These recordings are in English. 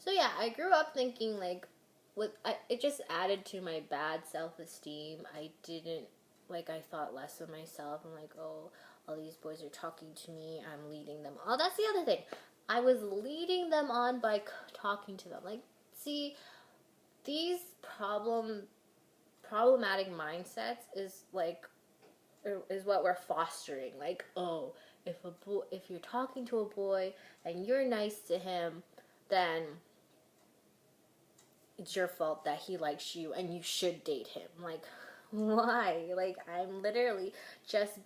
So yeah, I grew up thinking like, it just added to my bad self-esteem. I didn't like I thought less of myself. I'm like, oh, all these boys are talking to me. I'm leading them. Oh, that's the other thing. I was leading them on by talking to them. Like, see, these problematic mindsets is what we're fostering. Like, oh, if you're talking to a boy and you're nice to him, then it's your fault that he likes you and you should date him. Like, why? Like, I'm literally talking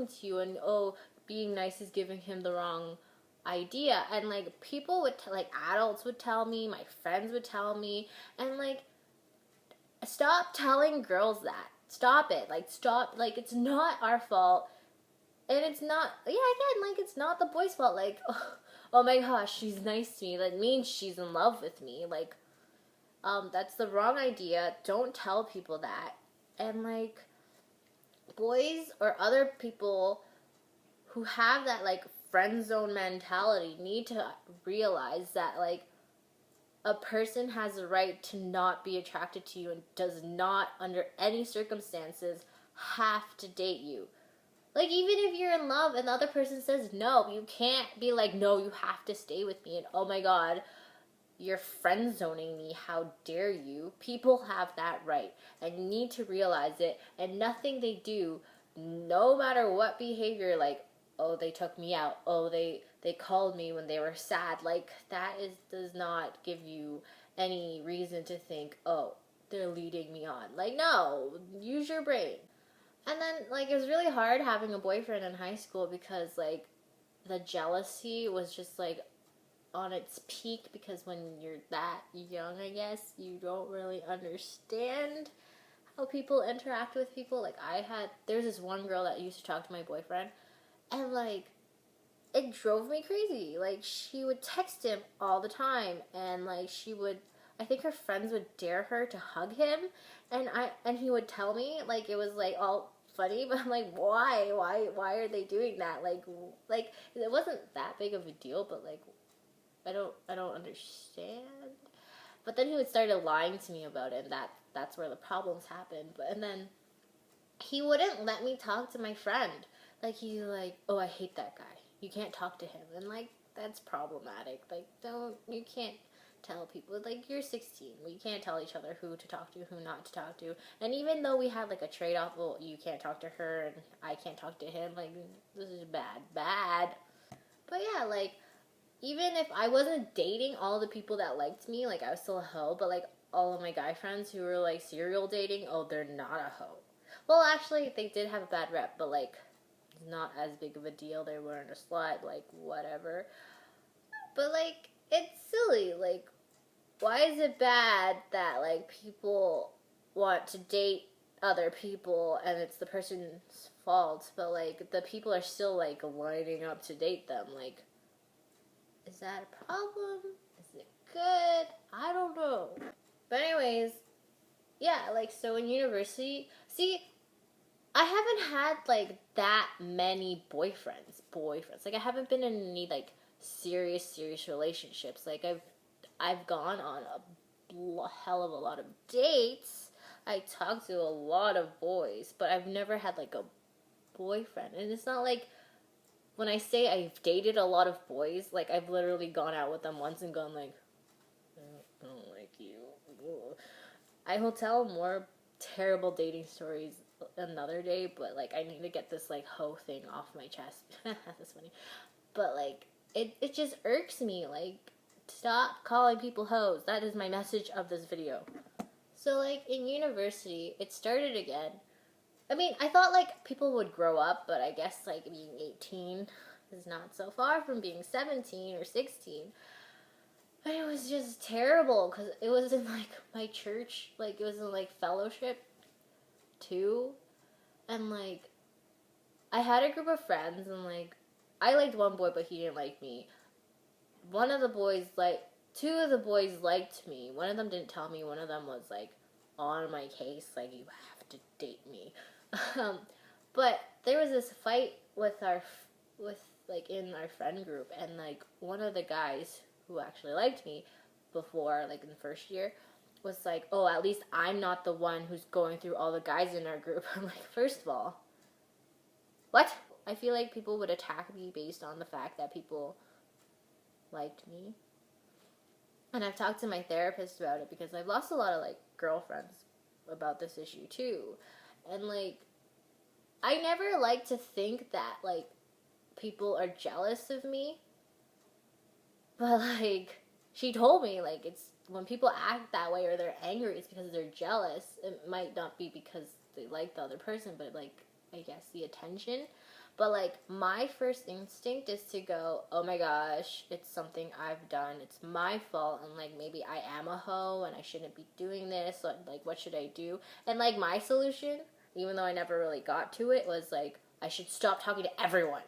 to you, and oh, being nice is giving him the wrong idea. And like, people would like adults would tell me, my friends would tell me, and like, stop telling girls that. Stop it. Like, stop. Like, it's not our fault. And it's not, yeah, again, like, it's not the boy's fault. Like, oh my gosh, she's nice to me. That means she's in love with me. Like, that's the wrong idea. Don't tell people that. And, like, boys or other people who have that, like, friend zone mentality need to realize that, like, a person has a right to not be attracted to you and does not, under any circumstances, have to date you. Like, even if you're in love and the other person says no, you can't be like, no, you have to stay with me. And oh my god, you're friend zoning me. How dare you? People have that right. And you need to realize it. And nothing they do, no matter what behavior, like, oh, they took me out. Oh, they called me when they were sad. Like, does not give you any reason to think, oh, they're leading me on. Like, no, use your brain. And then, like, it was really hard having a boyfriend in high school because, like, the jealousy was just, like, on its peak because when you're that young, I guess, you don't really understand how people interact with people. Like, there's this one girl that used to talk to my boyfriend, and, like, it drove me crazy. Like, she would text him all the time, and, like, I think her friends would dare her to hug him, and he would tell me, like, it was, like, all funny, but I'm like, why are they doing that? Like it wasn't that big of a deal, but like, I don't understand. But then he would start lying to me about it, and that's where the problems happened. And then he wouldn't let me talk to my friend. Like, he's like, oh, I hate that guy. You can't talk to him. And like, that's problematic. Like, you can't tell people, like, you're 16. We can't tell each other who to talk to, who not to talk to. And even though we had like a trade-off, well, you can't talk to her and I can't talk to him, like, this is bad. But yeah, like, even if I wasn't dating all the people that liked me, like, I was still a hoe, but like, all of my guy friends who were like serial dating, oh, they're not a hoe. Well, actually, they did have a bad rep, but like, not as big of a deal. They weren't a slut, like, whatever. But like, it's silly. Like, why is it bad that like people want to date other people and it's the person's fault, but like the people are still like lining up to date them? Like, is that a problem? Is it good? I don't know. But anyways, yeah, like, so in university, see, I haven't had like that many boyfriends. Like, I haven't been in any like serious relationships. Like, I've gone on a hell of a lot of dates. I talked to a lot of boys, but I've never had like a boyfriend. And it's not like, when I say I've dated a lot of boys, like, I've literally gone out with them once and gone like, I don't like you. I will tell more terrible dating stories another day, but like, I need to get this like hoe thing off my chest. That's funny. But like, it just irks me. Like, stop calling people hoes. That is my message of this video. So like, in university, it started again. I mean, I thought like people would grow up, but I guess like being 18 is not so far from being 17 or 16. But it was just terrible because it was in like my church, like, it was in like fellowship too. And like, I had a group of friends, and like, I liked one boy, but he didn't like me. Two of the boys liked me. One of them didn't tell me. One of them was like on my case, like, you have to date me. But there was this fight in our friend group, and like, one of the guys who actually liked me before, like in the first year, was like, oh, at least I'm not the one who's going through all the guys in our group. I'm like, first of all, what? I feel like people would attack me based on the fact that people liked me. And I've talked to my therapist about it because I've lost a lot of like girlfriends about this issue too. And like, I never like to think that like people are jealous of me. But like, she told me like it's when people act that way or they're angry, it's because they're jealous. It might not be because they like the other person, but like, I guess the attention. But like, my first instinct is to go, oh my gosh, it's something I've done, it's my fault, and like maybe I am a hoe and I shouldn't be doing this, so, like what should I do? And like my solution, even though I never really got to it, was like I should stop talking to everyone.